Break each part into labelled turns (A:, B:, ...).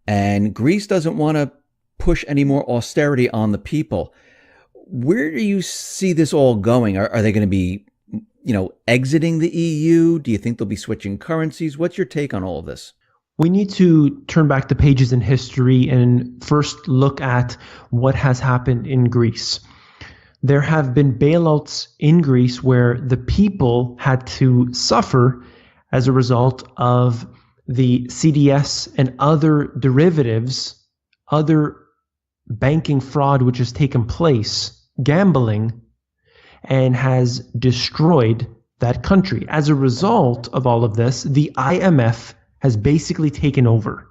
A: and Greece doesn't want to push any more austerity on the people. Where do you see this all going? Are they going to be, exiting the EU? Do you think they'll be switching currencies? What's your take on all of this?
B: We need to turn back the pages in history and first look at what has happened in Greece. There have been bailouts in Greece where the people had to suffer as a result of the CDS and other derivatives, other banking fraud which has taken place, gambling, and has destroyed that country. As a result of all of this, the IMF has basically taken over.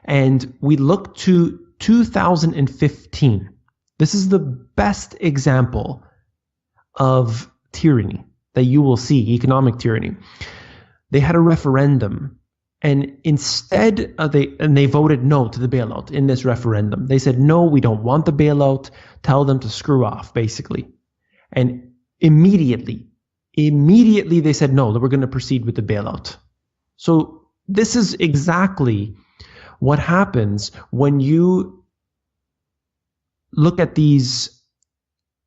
B: And we look to 2015. This is the best example of tyranny that you will see, economic tyranny. They had a referendum, and instead they voted no to the bailout in this referendum. They said, no, we don't want the bailout. Tell them to screw off, basically. And immediately they said, no, we're going to proceed with the bailout. So this is exactly what happens when you look at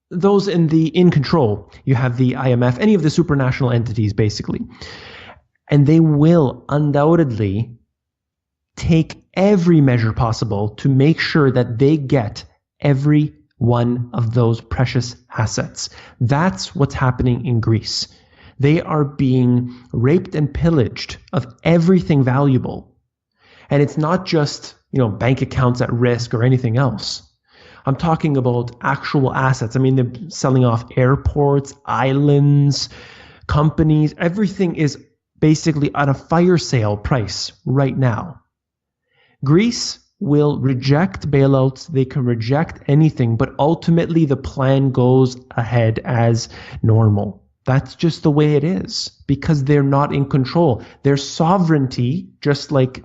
B: those in control. You have the IMF, any of the supranational entities, basically. And they will undoubtedly take every measure possible to make sure that they get every one of those precious assets. That's what's happening in Greece. They are being raped and pillaged of everything valuable. And it's not just, bank accounts at risk or anything else. I'm talking about actual assets. I mean, they're selling off airports, islands, companies. Everything is basically at a fire sale price right now. Greece will reject bailouts. They can reject anything, but ultimately the plan goes ahead as normal. That's just the way it is because they're not in control. Their sovereignty, just like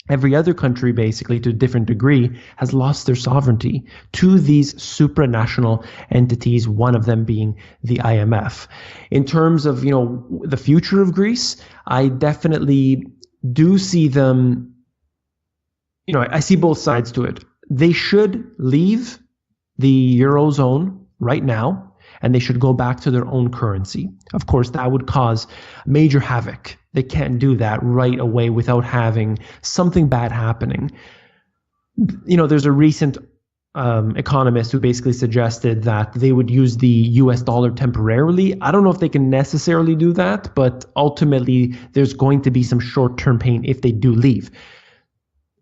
B: every other country basically to a different degree, has lost their sovereignty to these supranational entities, one of them being the IMF. In terms of, the future of Greece, I definitely do see them, I see both sides to it. They should leave the Eurozone right now, and they should go back to their own currency. Of course, that would cause major havoc. They can't do that right away without having something bad happening. There's a recent economist who basically suggested that they would use the US dollar temporarily. I don't know if they can necessarily do that, but ultimately there's going to be some short-term pain if they do leave.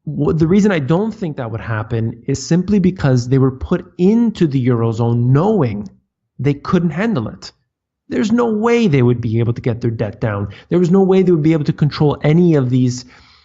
B: The reason I don't think that would happen is simply because they were put into the Eurozone knowing they couldn't handle it. There's no way they would be able to get their debt down. There was no way they would be able to control any of these,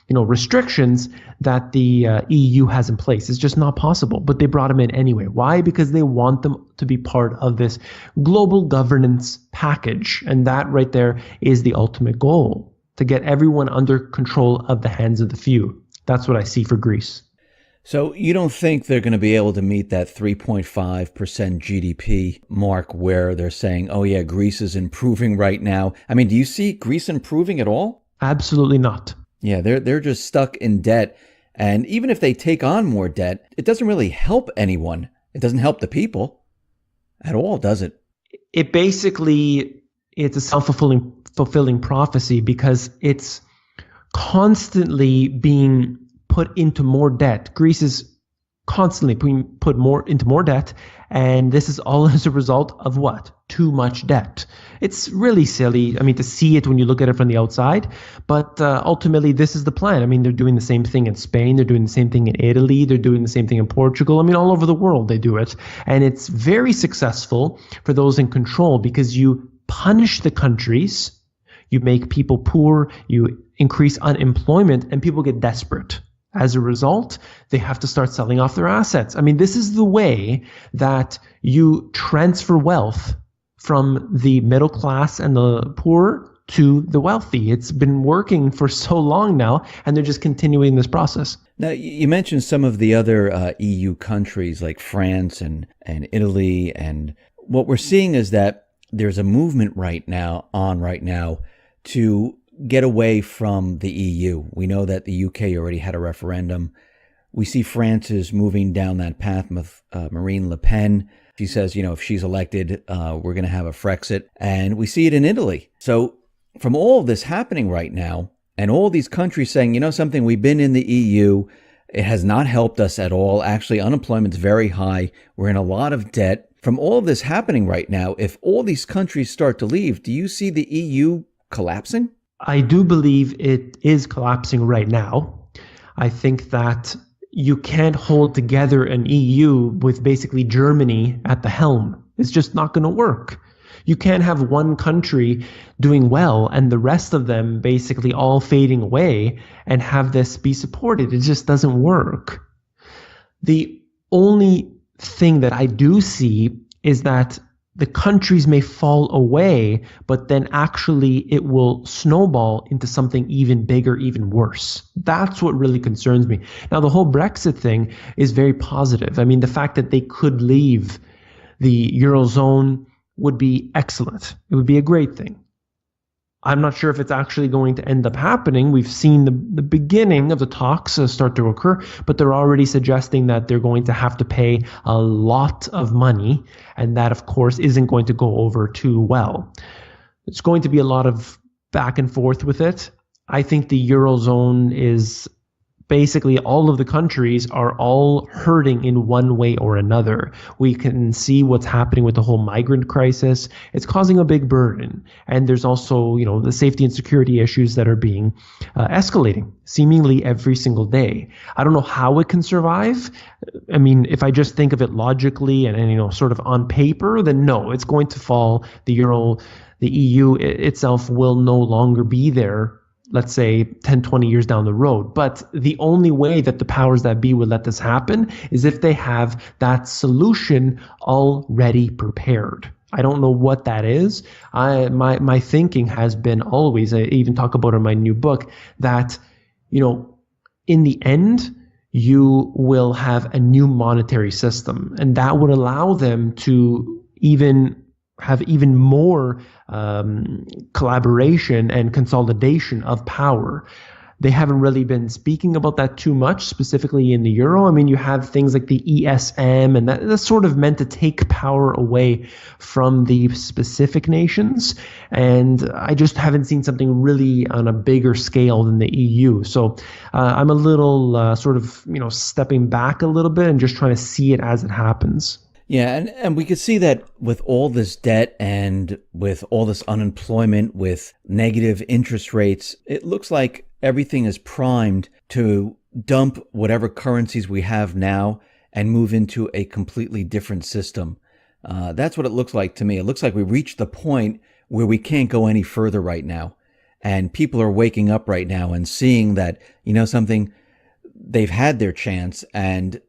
B: restrictions that the EU has in place. It's just not possible. But they brought them in anyway. Why? Because they want them to be part of this global governance package. And that right there is the ultimate goal, to get everyone under control of the hands of the few. That's what I see for Greece.
A: So you don't think they're going to be able to meet that 3.5% GDP mark where they're saying, oh yeah, Greece is improving right now? I mean, do you see Greece improving at all?
B: Absolutely not.
A: Yeah, they're just stuck in debt. And even if they take on more debt, it doesn't really help anyone. It doesn't help the people at all, does it?
B: It's a self-fulfilling prophecy because it's constantly being put into more debt. Greece is constantly being put into more debt, and this is all as a result of what? Too much debt. It's really silly, to see it when you look at it from the outside, but ultimately this is the plan. They're doing the same thing in Spain, they're doing the same thing in Italy, they're doing the same thing in Portugal. All over the world they do it, and it's very successful for those in control because you punish the countries, you make people poor, you increase unemployment, and people get desperate. As a result, they have to start selling off their assets. This is the way that you transfer wealth from the middle class and the poor to the wealthy. It's been working for so long now, and they're just continuing this process.
A: Now, you mentioned some of the other EU countries like France and Italy, and what we're seeing is that there's a movement right now to get away from the EU? We know that the UK already had a referendum. We see France is moving down that path with Marine Le Pen. She says, if she's elected, we're going to have a Frexit. And we see it in Italy. So from all of this happening right now, and all these countries saying, something, we've been in the EU, it has not helped us at all. Actually, unemployment's very high. We're in a lot of debt. From all of this happening right now, if all these countries start to leave, do you see the EU collapsing?
B: I do believe it is collapsing right now. I think that you can't hold together an EU with basically Germany at the helm. It's just not going to work. You can't have one country doing well and the rest of them basically all fading away and have this be supported. It just doesn't work. The only thing that I do see is that the countries may fall away, but then actually it will snowball into something even bigger, even worse. That's what really concerns me. Now, the whole Brexit thing is very positive. I mean, the fact that they could leave the Eurozone would be excellent. It would be a great thing. I'm not sure if it's actually going to end up happening. We've seen the beginning of the talks start to occur, but they're already suggesting that they're going to have to pay a lot of money, and that, of course, isn't going to go over too well. It's going to be a lot of back and forth with it. I think the Eurozone is basically all of the countries are all hurting in one way or another. We can see what's happening with the whole migrant crisis. It's causing a big burden. And there's also, the safety and security issues that are being escalating seemingly every single day. I don't know how it can survive. I mean, if I just think of it logically and sort of on paper, then no, it's going to fall. The EU itself will no longer be there, let's say 10, 20 years down the road. But the only way that the powers that be would let this happen is if they have that solution already prepared. I don't know what that is. My thinking has been always, I even talk about in my new book, that, in the end, you will have a new monetary system, and that would allow them to have even more collaboration and consolidation of power. They haven't really been speaking about that too much, specifically in the euro. I mean, you have things like the ESM, and that's sort of meant to take power away from the specific nations. And I just haven't seen something really on a bigger scale than the EU. So I'm a little stepping back a little bit and just trying to see it as it happens.
A: Yeah, and we could see that with all this debt and with all this unemployment, with negative interest rates, it looks like everything is primed to dump whatever currencies we have now and move into a completely different system. That's what it looks like to me. It looks like we reached the point where we can't go any further right now. And people are waking up right now and seeing that, something, they've had their chance, and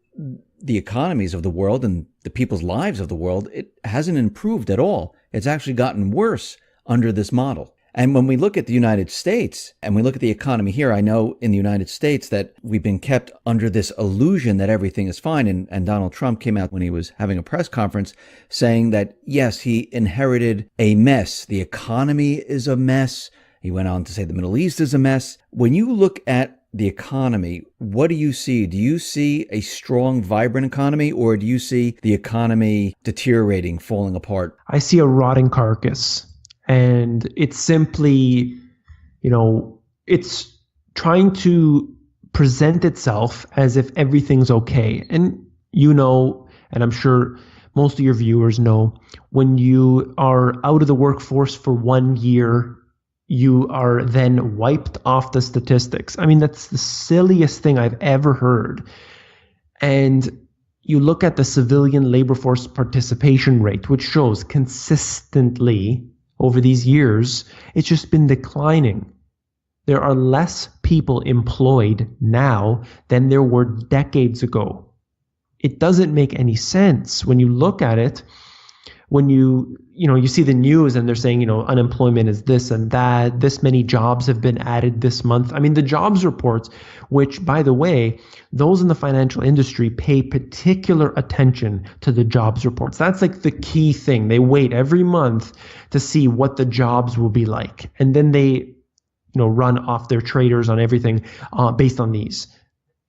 A: the economies of the world and the people's lives of the world, it hasn't improved at all. It's actually gotten worse under this model. And when we look at the United States and we look at the economy here, I know in the United States that we've been kept under this illusion that everything is fine. And Donald Trump came out when he was having a press conference saying that, yes, he inherited a mess. The economy is a mess. He went on to say the Middle East is a mess. When you look at the economy, what do you see? Do you see a strong, vibrant economy, or do you see the economy deteriorating, falling apart?
B: I see a rotting carcass, and it's simply, it's trying to present itself as if everything's okay. And and I'm sure most of your viewers know, when you are out of the workforce for 1 year, you are then wiped off the statistics. I mean, that's the silliest thing I've ever heard. And you look at the civilian labor force participation rate, which shows consistently over these years, it's just been declining. There are less people employed now than there were decades ago. It doesn't make any sense when you look at it. When you see the news and they're saying, unemployment is this and that, this many jobs have been added this month. I mean, the jobs reports, which, by the way, those in the financial industry pay particular attention to the jobs reports. That's like the key thing. They wait every month to see what the jobs will be like. And then they run off their traders on everything based on these.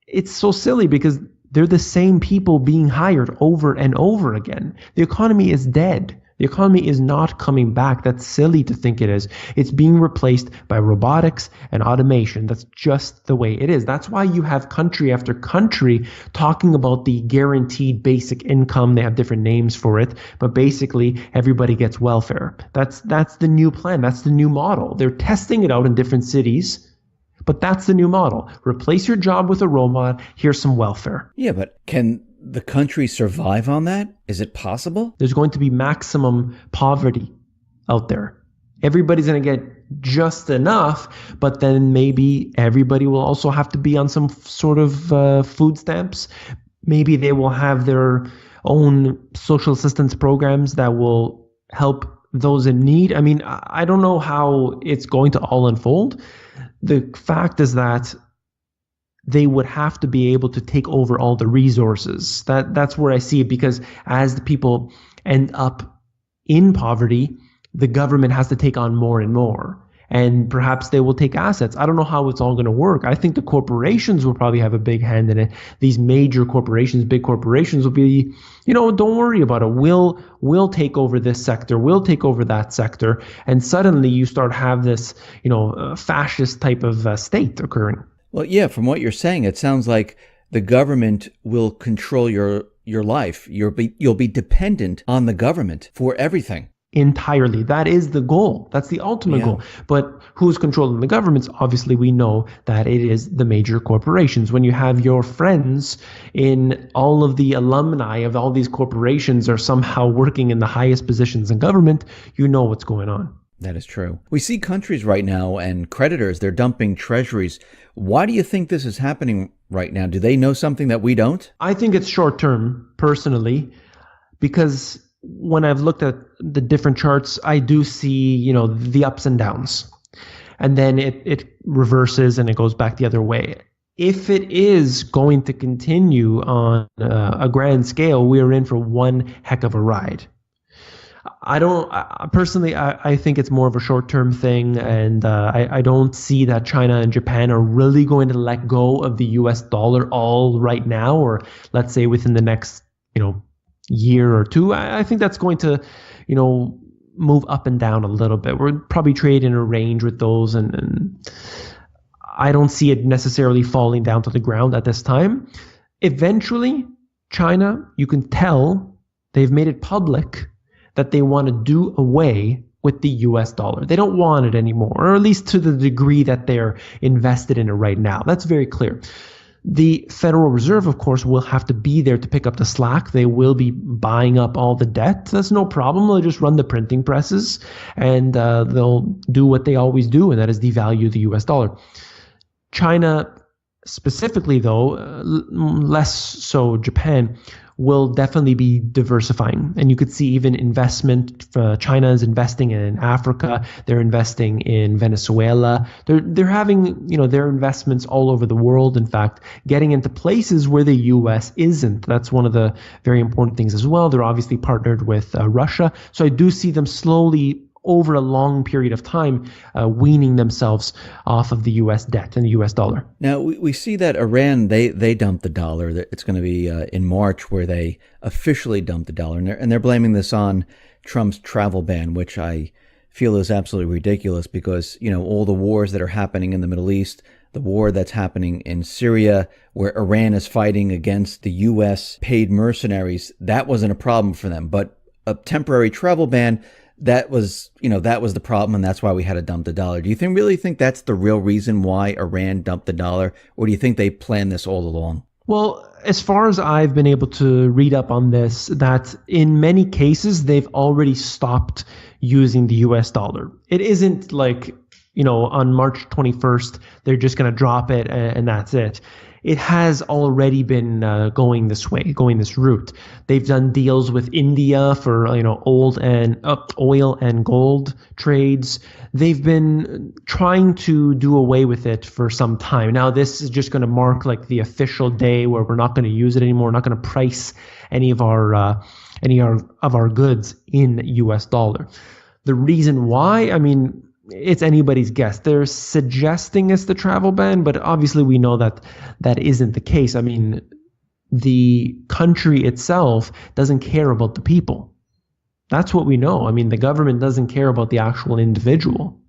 B: It's so silly because they're the same people being hired over and over again. The economy is dead. The economy is not coming back. That's silly to think it is. It's being replaced by robotics and automation. That's just the way it is. That's why you have country after country talking about the guaranteed basic income. They have different names for it, but basically everybody gets welfare. That's the new plan. That's the new model. They're testing it out in different cities, but that's the new model. Replace your job with a robot. Here's some welfare.
A: Yeah, but can the country survive on that? Is it possible?
B: There's going to be maximum poverty out there. Everybody's going to get just enough, but then maybe everybody will also have to be on some sort of food stamps. Maybe they will have their own social assistance programs that will help those in need. I mean, I don't know how it's going to all unfold. The fact is that they would have to be able to take over all the resources. That's where I see it, because as the people end up in poverty, the government has to take on more and more. And perhaps they will take assets. I don't know how it's all going to work. I think the corporations will probably have a big hand in it. These major corporations, big corporations will be, don't worry about it. We'll take over this sector. We'll take over that sector. And suddenly you start have this, fascist type of state occurring.
A: Well, yeah, from what you're saying, it sounds like the government will control your life. You'll be dependent on the government for everything.
B: Entirely. That is the goal. That's the ultimate goal. But who's controlling the governments? Obviously, we know that it is the major corporations. When you have your friends in all of the alumni of all these corporations are somehow working in the highest positions in government, you know what's going on.
A: That is true. We see countries right now and creditors, they're dumping treasuries. Why do you think this is happening right now? Do they know something that we don't?
B: I think it's short term, personally, because when I've looked at the different charts, I do see, the ups and downs. And then it reverses and it goes back the other way. If it is going to continue on a grand scale, we're in for one heck of a ride. I think it's more of a short-term thing, and I don't see that China and Japan are really going to let go of the US dollar all right now, or let's say within the next, year or two. I think that's going to, move up and down a little bit. We're probably trading in a range with those, and I don't see it necessarily falling down to the ground at this time. Eventually, China, you can tell they've made it public that they want to do away with the US dollar. They don't want it anymore, or at least to the degree that they're invested in it right now. That's very clear. The Federal Reserve, of course, will have to be there to pick up the slack. They will be buying up all the debt. That's no problem. They'll just run the printing presses, and they'll do what they always do, and that is devalue the US dollar. China specifically, though, less so Japan, will definitely be diversifying. And you could see even investment. China is investing in Africa. They're investing in Venezuela. They're having, their investments all over the world. In fact, getting into places where the U.S. isn't. That's one of the very important things as well. They're obviously partnered with Russia. So I do see them slowly, over a long period of time, weaning themselves off of the U.S. debt and the U.S. dollar.
A: Now, we see that Iran, they dumped the dollar. It's going to be in March where they officially dumped the dollar. And they're blaming this on Trump's travel ban, which I feel is absolutely ridiculous because, all the wars that are happening in the Middle East, the war that's happening in Syria, where Iran is fighting against the U.S. paid mercenaries, that wasn't a problem for them. But a temporary travel ban, that was the problem, and that's why we had to dump the dollar. Do you really think that's the real reason why Iran dumped the dollar, or do you think they planned this all along?
B: Well, as far as I've been able to read up on this, that in many cases, they've already stopped using the US dollar. It isn't like, on March 21st, they're just going to drop it and that's it. It has already been going this way, going this route. They've done deals with India for oil and gold trades. They've been trying to do away with it for some time. Now this is just going to mark like the official day where we're not going to use it anymore. We're not going to price any of our goods in US dollar. The reason why, it's anybody's guess. They're suggesting it's the travel ban, but obviously we know that that isn't the case. I mean, the country itself doesn't care about the people. That's what we know. I mean, the government doesn't care about the actual individual.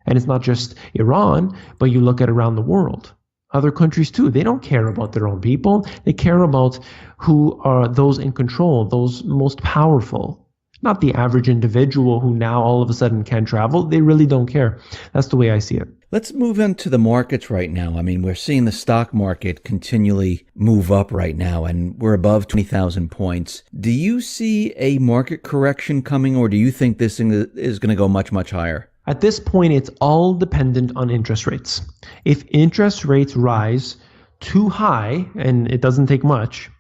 B: And it's not just Iran, but you look at around the world. Other countries too, they don't care about their own people. They care about who are those in control, those most powerful. Not the average individual who now all of a sudden can travel. They really don't care. That's the way I see it.
A: Let's move into the markets right now. I mean, we're seeing the stock market continually move up right now, and we're above 20,000 points. Do you see a market correction coming, or do you think this thing is going to go much, much higher?
B: At this point, it's all dependent on interest rates. If interest rates rise too high, and it doesn't take much,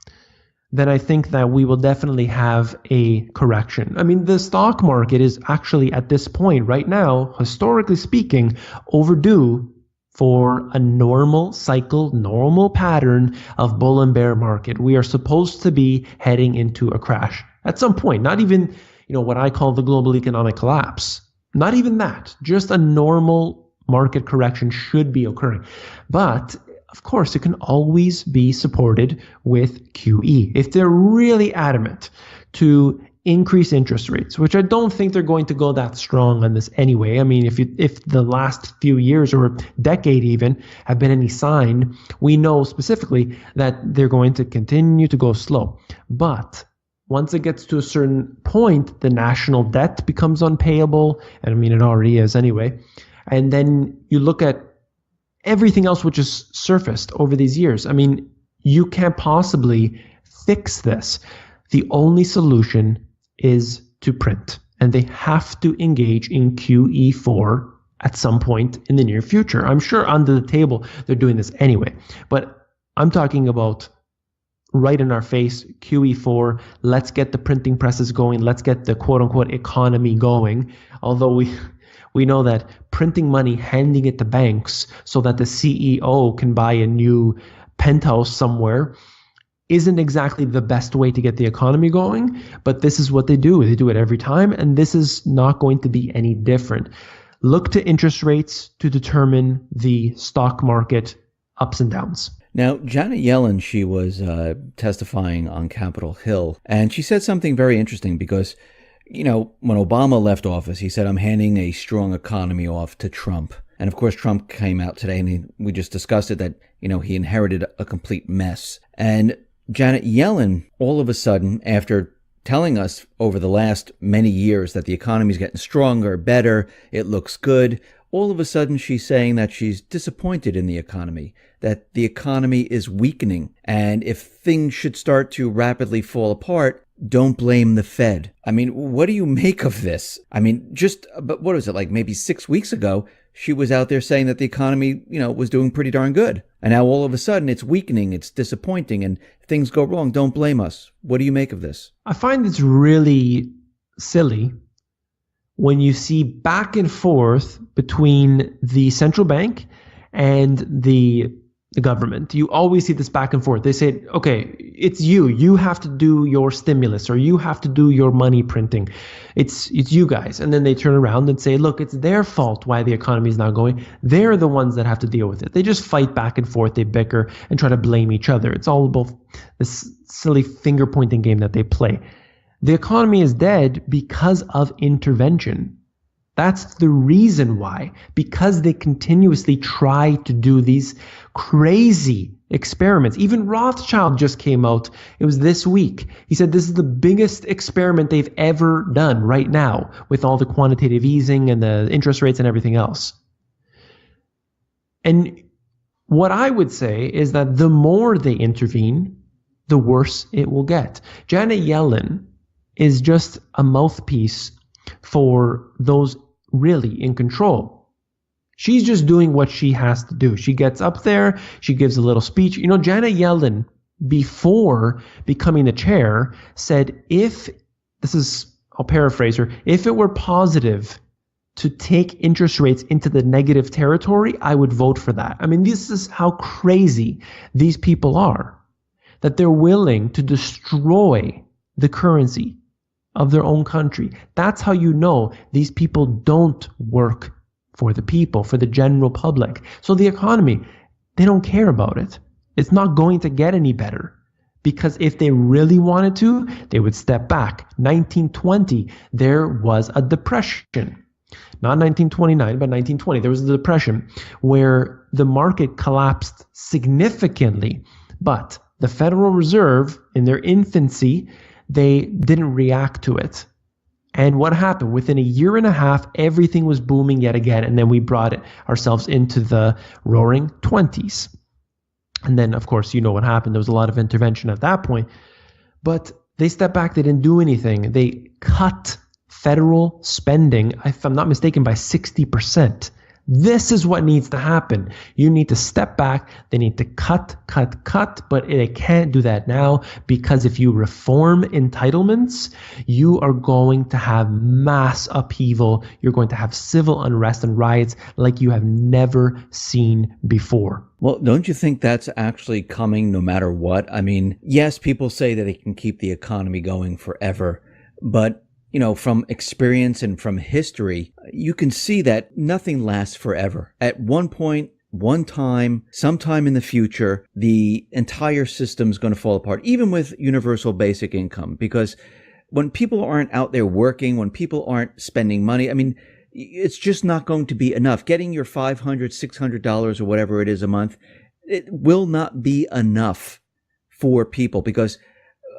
B: then I think that we will definitely have a correction. I mean, the stock market is actually at this point right now, historically speaking, overdue for a normal cycle, normal pattern of bull and bear market. We are supposed to be heading into a crash at some point, not even, what I call the global economic collapse. Not even that, just a normal market correction should be occurring. But of course, it can always be supported with QE. If they're really adamant to increase interest rates, which I don't think they're going to go that strong on this anyway. I mean, if the last few years or decade even have been any sign, we know specifically that they're going to continue to go slow. But once it gets to a certain point, the national debt becomes unpayable. And I mean, it already is anyway. And then you look at everything else which has surfaced over these years. I mean, you can't possibly fix this. The only solution is to print. And they have to engage in QE4 at some point in the near future. I'm sure under the table they're doing this anyway. But I'm talking about right in our face, QE4, let's get the printing presses going, let's get the quote-unquote economy going. Although we know that printing money, handing it to banks so that the CEO can buy a new penthouse somewhere isn't exactly the best way to get the economy going, but this is what they do. They do it every time, and this is not going to be any different. Look to interest rates to determine the stock market ups and downs.
A: Now, Janet Yellen, she was testifying on Capitol Hill, and she said something very interesting because, when Obama left office, he said, I'm handing a strong economy off to Trump. And of course, Trump came out today, and we just discussed it, that, he inherited a complete mess. And Janet Yellen, all of a sudden, after telling us over the last many years that the economy is getting stronger, better, it looks good, all of a sudden she's saying that she's disappointed in the economy, that the economy is weakening, and if things should start to rapidly fall apart, don't blame the Fed. I mean, what do you make of this? I mean, but what was it, like maybe 6 weeks ago, she was out there saying that the economy, was doing pretty darn good. And now all of a sudden it's weakening, it's disappointing, and if things go wrong, don't blame us. What do you make of this?
B: I find it's really silly when you see back and forth between the central bank and the government. You always see this back and forth. They say, okay, it's you have to do your stimulus, or you have to do your money printing. It's you guys. And then they turn around and say, look, it's their fault why the economy is not going. They're the ones that have to deal with it. They just fight back and forth. They bicker and try to blame each other. It's all about this silly finger pointing game that they play. The economy is dead because of intervention. That's the reason why, because they continuously try to do these crazy experiments. Even Rothschild just came out. It was this week. He said this is the biggest experiment they've ever done right now with all the quantitative easing and the interest rates and everything else. And what I would say is that the more they intervene, the worse it will get. Janet Yellen is just a mouthpiece for those really in control. She's just doing what she has to do. She gets up there, she gives a little speech. Janet Yellen, before becoming the chair, said I'll paraphrase her, if it were positive to take interest rates into the negative territory, I would vote for that. I mean, this is how crazy these people are, that they're willing to destroy the currency of their own country. That's how you know these people don't work for the people, for the general public. So the economy, they don't care about it. It's not going to get any better. Because if they really wanted to, they would step back. 1920, there was a depression. Not 1929, but 1920. There was a depression where the market collapsed significantly. But the Federal Reserve, in their infancy, they didn't react to it. And what happened? Within a year and a half, everything was booming yet again. And then we brought ourselves into the roaring 20s. And then, of course, you know what happened. There was a lot of intervention at that point. But they stepped back. They didn't do anything. They cut federal spending, if I'm not mistaken, by 60%. This is what needs to happen. You need to step back. They need to cut, but they can't do that now because if you reform entitlements, you are going to have mass upheaval. You're going to have civil unrest and riots like you have never seen before.
A: Well, don't you think that's actually coming no matter what? I mean, yes, people say that they can keep the economy going forever, but from experience and from history, you can see that nothing lasts forever. At one point, one time, sometime in the future, the entire system's going to fall apart, even with universal basic income, because when people aren't out there working, when people aren't spending money, I mean, it's just not going to be enough. Getting your $500, $600 or whatever it is a month, it will not be enough for people because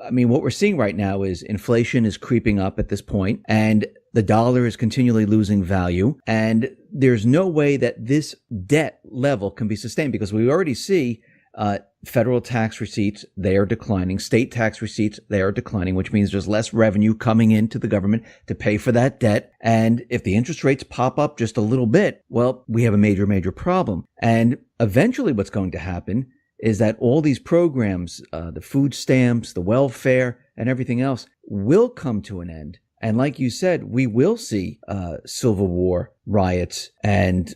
A: I mean, what we're seeing right now is inflation is creeping up at this point, and the dollar is continually losing value. And there's no way that this debt level can be sustained because we already see federal tax receipts, they are declining. State tax receipts, they are declining, which means there's less revenue coming into the government to pay for that debt. And if the interest rates pop up just a little bit, well, we have a major, major problem. And eventually what's going to happen is that all these programs, the food stamps, the welfare, and everything else will come to an end. And like you said, we will see civil war, riots, and,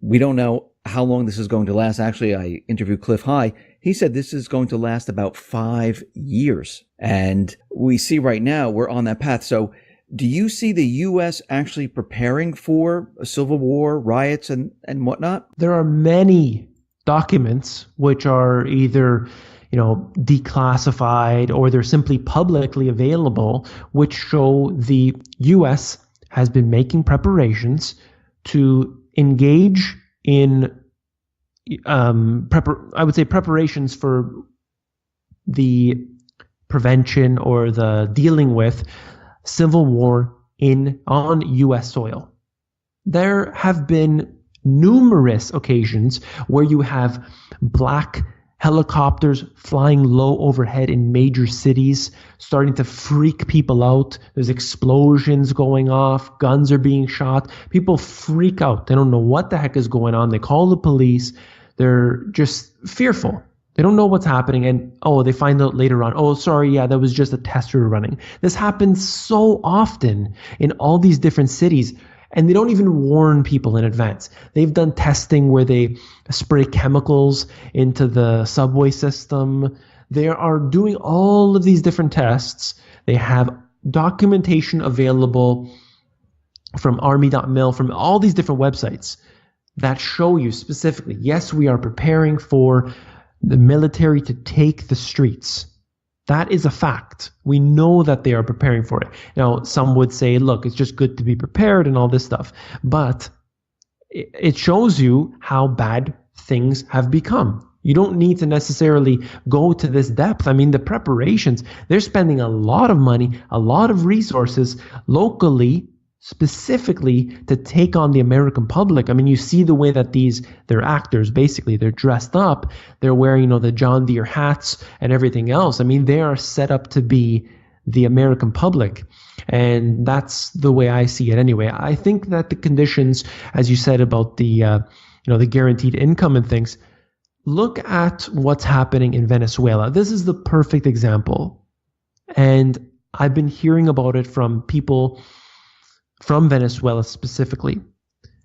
A: we don't know how long this is going to last. Actually, I interviewed Cliff High. He said this is going to last about 5 years. And we see right now we're on that path. So do you see the U.S. actually preparing for a civil war, riots, and whatnot?
B: There are many documents which are either declassified or they're simply publicly available, which show the U.S. has been making preparations to engage in preparations for the prevention or the dealing with civil war on U.S. soil. There have been numerous occasions where you have black helicopters flying low overhead in major cities, starting to freak people out. There's explosions going off, guns are being shot. People freak out. They don't know what the heck is going on. They call the police. They're just fearful. They don't know what's happening. And, they find out later on, sorry, yeah, that was just a test we were running. This happens so often in all these different cities. And they don't even warn people in advance. They've done testing where they spray chemicals into the subway system. They are doing all of these different tests. They have documentation available from army.mil, from all these different websites that show you specifically, yes, we are preparing for the military to take the streets. That is a fact. We know that they are preparing for it. Now, some would say, look, it's just good to be prepared and all this stuff. But it shows you how bad things have become. You don't need to necessarily go to this depth. I mean, the preparations, they're spending a lot of money, a lot of resources locally, specifically to take on the American public. I mean, you see the way that they're actors, basically. They're dressed up. They're wearing, the John Deere hats and everything else. I mean, they are set up to be the American public. And that's the way I see it anyway. I think that the conditions, as you said about the guaranteed income and things, look at what's happening in Venezuela. This is the perfect example. And I've been hearing about it from people from Venezuela specifically,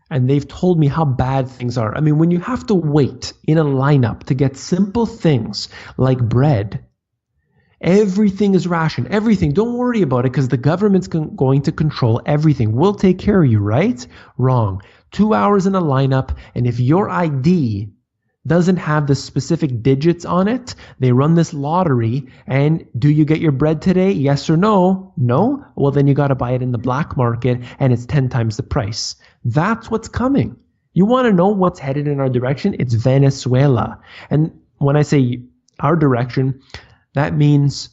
B: and they've told me how bad things are. I mean, when you have to wait in a lineup to get simple things like bread, Everything is rationed. Everything. Don't worry about it because the government's going to control everything. We'll take care of you, right? Wrong. 2 hours in a lineup, and if your ID doesn't have the specific digits on it, they run this lottery, and do you get your bread today? Yes or no? No? Well, then you got to buy it in the black market, and it's 10 times the price. That's what's coming. You want to know what's headed in our direction? It's Venezuela. And when I say our direction, that means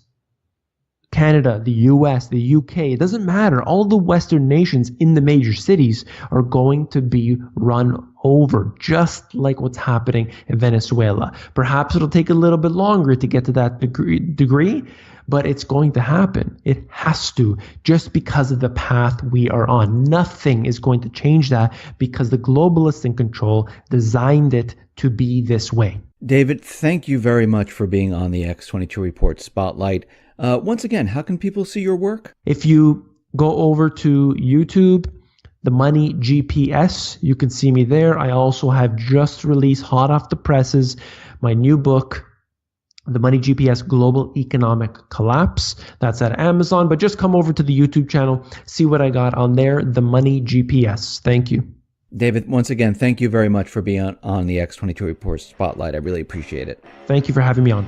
B: Canada, the US, the UK, it doesn't matter. All the Western nations in the major cities are going to be run over, just like what's happening in Venezuela. Perhaps it'll take a little bit longer to get to that degree, but it's going to happen. It has to, just because of the path we are on. Nothing is going to change that because the globalists in control designed it to be this way.
A: David, thank you very much for being on the X22 Report Spotlight. Once again, how can people see your work?
B: If you go over to YouTube, The Money GPS, you can see me there. I also have just released, hot off the presses, my new book, The Money GPS Global Economic Collapse. That's at Amazon, but just come over to the YouTube channel, see what I got on there, The Money GPS. Thank you.
A: David, once again, thank you very much for being on the X22 Report Spotlight. I really appreciate it.
B: Thank you for having me on.